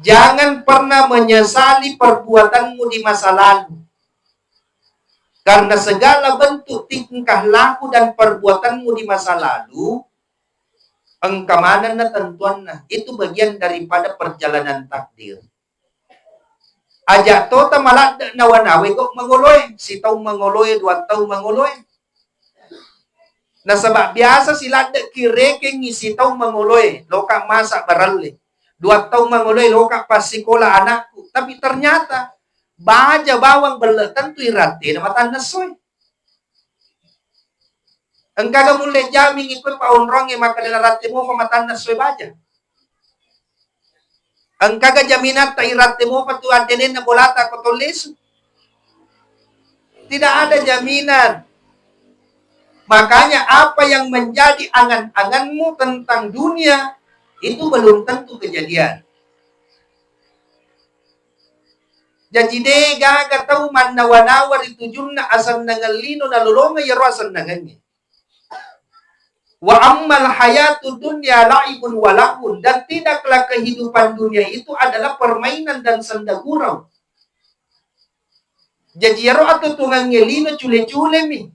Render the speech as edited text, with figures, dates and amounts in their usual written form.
Jangan pernah menyesali perbuatanmu di masa lalu. Karena segala bentuk tingkah laku dan perbuatanmu di masa lalu, engkamanan na tentuan na. Itu bagian daripada perjalanan takdir. Ajak to malad nawanawe kok manguloy. Si tau manguloy, 2 tau manguloy. Nasabak biasa sila kireke ngisi tau manguloy. Loka masak barali. 2 tau manguloy, loka pasikola anakku. Tapi ternyata, baja bawang beletan tu irate na matanasoy. Engkaga mulai jaming ikut paunrong yang maka dalarate mo pamatanas soy baja. Engkaga jaminat ta irate mo patuan denen na bolata kotolis. Tidak ada jaminan. Makanya apa yang menjadi angan-anganmu tentang dunia itu belum tentu kejadian. Jadi deh gaga tahu manawanawar itu jumna asal nangalino na lulonga yaro asal nangannya. Wa ammal hayatud dunya la'ibun wa lahun, dan tidaklah kehidupan dunia itu adalah permainan dan senda gurau. Jadi yaro atau tungang ngelino cule-cule mi.